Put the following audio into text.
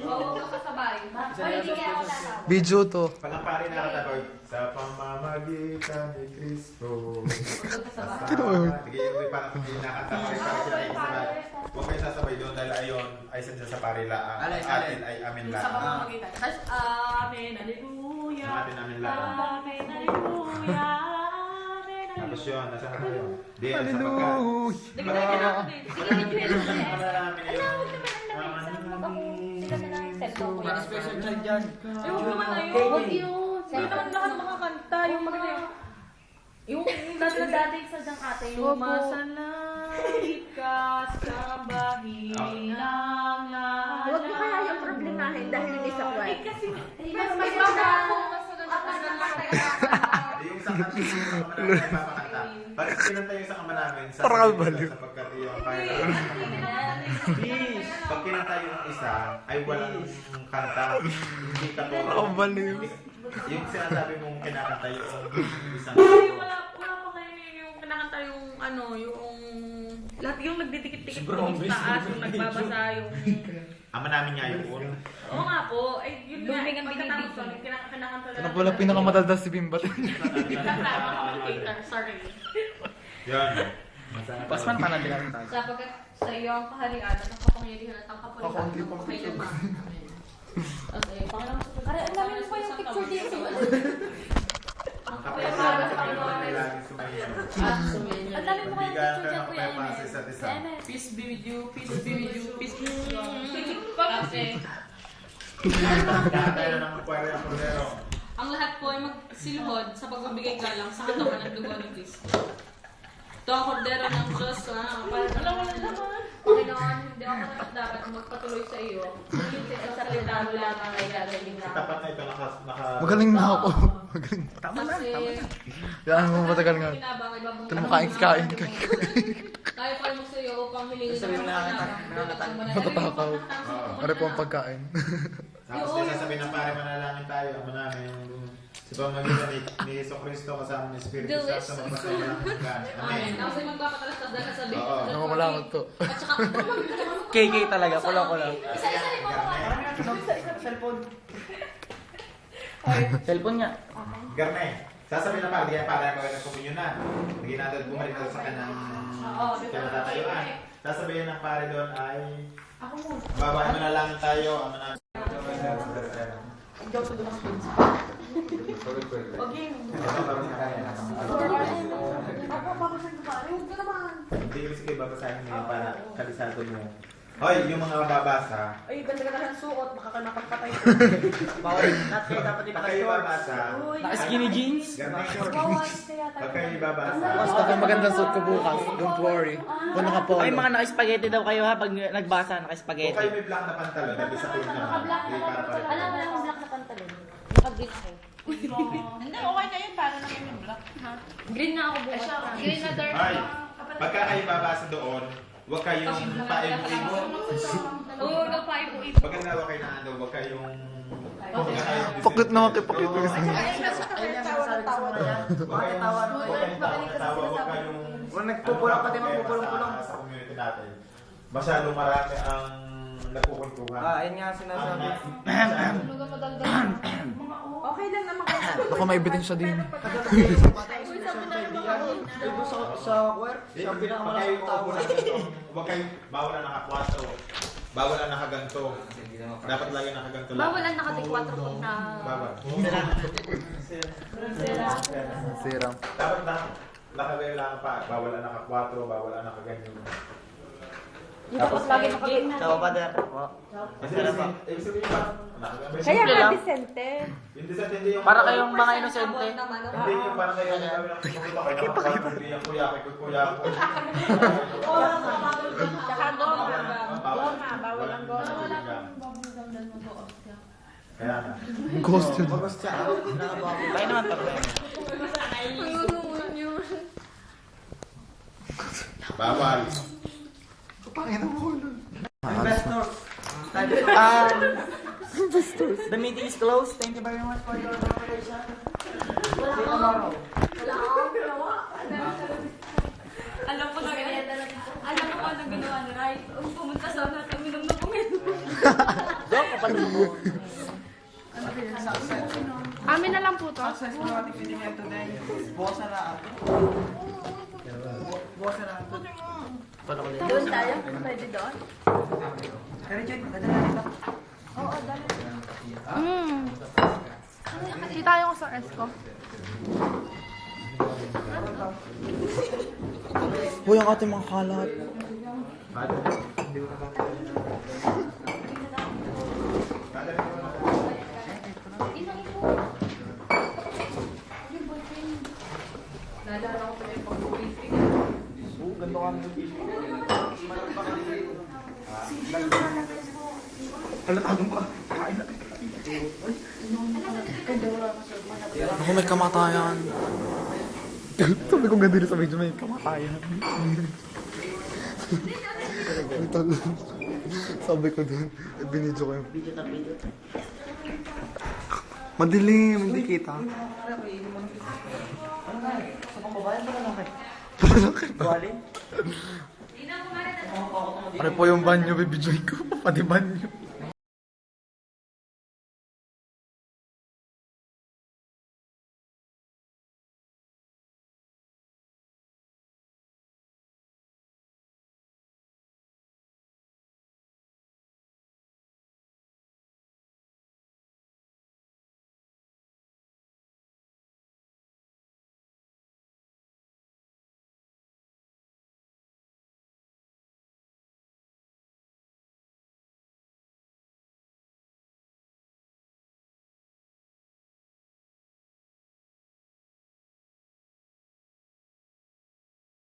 Oo, kasabay. Hindi kaya ako tatawa. Video to. Palang pare nakatakoy. Sa pamamagitan ni Kristo. Sige, yung parang hindi nakatakoy. Huwag kayo sasabay doon dahil ayon ay sadya sa pare laang. Atin ay amin Sa laang. pamamagitan. Amen, hallelujah. Atin amin laang. Amen, hallelujah. Amen, Tapos yun, nasa na tayo? Di, Hallelujah. Sige, video ako din. Sige, video ako din. Sila na lang yung cellphone ko. Special child dyan. Ay, huwag naman na yun. Huwag yun. Hindi naman lahat makakanta. Yung maganda yung... Yung dadadig sa diyang ate. Yung masalait ka sa bahin ng lahat. Huwag mo kaya yung problemahin dahil yung isa ko ay. Kasi mas maganda ako. Mas maganda Yung isang kanta yung isang kama namin ay papakanta. Bakit kinanta yung isang kama namin sa sapagkat yung kaya pag kinanta yung isa ay walang kanta. Hindi katulad. Yung sinasabi mong kinakanta yung isang wala pa kayo yung kinakanta yung ano, yung lahat yung nagdidikit-dikit sa taas, yung nagbabasa yung ama namin nga yung un. oo nga po, ay yun nga, pagkatapos yung kinakanta Ano pala pinakamatanda si Bimbat? sorry. Yan. Pasman pa na din natin tayo. Sapagkat sa iyo ang kaharian at ang kapangyarihan at ang kapulitan ng kailanman. Okay, pangalan mo sa Kaya ang namin po yung picture dito. ang Kapag kapayaman sa sa Panginoon kanya laging sumayo. at sumainyo. Ang dami mo kayong Bigyan picture ka dyan, ng Kuya kapayapaan sa Enes. isa't isa. Enes. Peace be with you, peace be with you, peace be with you. Kasi Kaya tayo ng magkwari ang kordero. ang lahat po ay magsilhod sa pagbibigay galang sa katawan ng dugo ni Kristo. Ito ang kordero ng Diyos na Panginoon, hindi ako dapat magpatuloy sa iyo. Ngunit sa salita mo lamang ay gagawin na. Tapat na ito naka Magaling na ako. Magaling. Kasi Yan mo matagal nga. kinabang ay babang Ito na makain-kain ka. tayo pa mo sa iyo upang hilingin Sabihin ng na Matatakaw. Ano po ang pagkain? Tapos din sasabihin ng pare manalangin tayo. Ama namin sa pamagitan ni Yeso Cristo kasama ng Espiritu Santo magpasaya ng hanggan. Amen. Amen. Tapos ay magpapatalastas dahil sabi Oo. Namamalangot to. At saka, KK talaga, kulang-kulang. isa-isa rin po Cellphone. Cellphone nga. Garne, sasabihin ng pare, di yan pare ako ay nagpumunyo na. Hindi natin bumalik na sa kanyang natatayuan. Sasabihin ng pare doon ay babae manalangin tayo. Ama namin. Hindi ko sige babasahin mo yun para kalisado mo. Hoy, yung mga mababasa, Ay, ganda ka ng suot. Baka ka napagpatay. Bawal. Lahat kayo dapat pag kayo babasa, Naka-skinny jeans. garne, Kaya pag kayo babasa, Basta kung magandang suit ko bukas, don't worry. Kung naka-polo. Ay, mga naka-spaghetti daw kayo ha, pag nagbasa, kung naka-spaghetti. kayo may black na pantalon, dahil sa kulit naman, di para pa rin. Alam mo lang ang black na pantalon. Naka-green ako. Hindi, okay na yun. Para naman yung black. Green na ako bukas. Green na dark. Ay, pagka kayo babasa doon, huwag kayong paibo-ibo. Oo, napaibo-ibo. Pagka nawa kayo na ano, huwag kayong... Pakit naman kay pakit ko kasi. Huwag kayong... Nagpupulong pa din, magpupulong-pulong. Sa community natin. Masyadong marami ang nagpupuntuhan. Ayun nga sinasabi. Okay lang naman kayo. Baka may ebidensya din. Sa choir, Huwag kayong uupo ng ganito. Huwag kayong bawal ang naka-4. Bawal ang nakaganto. Dapat lagi nakaganto lang. Bawal ang naka-4 po na... Bawal. Siram. Dapat nakagaya lang pa. Bawal ang naka-4, bawal ang nakaganyo. Tapos lagi naka-green na. Ciao, Father. Kasi ibig sabihin pa, nakaganyo. Kaya Simple nga, lang. Vicente. Hindi sa hindi yung... Para kayong mga inosente. Hindi yung parang kayo ang gawin ng pupunta kayo naka-4, hindi yung kuya ko. Tsaka goma. Goma, bawal ang goma. Kaya na. Ghost yun. Tayo naman pa. Bawal. Pangin ang ulo. Investors. The meeting is closed. Thank you very much for your cooperation. See you tomorrow. Alam ko na, alam ko ano ginawa ni Rai. Pumunta sa natin, minum na Doon, kapatid mo. Amin na lang po to. Success mo natin pinigyan today. Bukas na lang. Bukas na lang. Doon tayo? Pwede doon? Kaya Richard, dadala dito. Oo, dali. Di tayo sa Esco. Uy, ang ating mga kalat. Naalala ko pala yung pag-briefing. Ganto ka mo. Alatado mo. Kain na. Ako may kamatayan. Sabi ko ganda rin sa medyo may kamatayan. Sabi ko dun, binidyo ko yung... Madilim, hindi kita. Pare po yung banyo, bibidyoy ko. Pati banyo.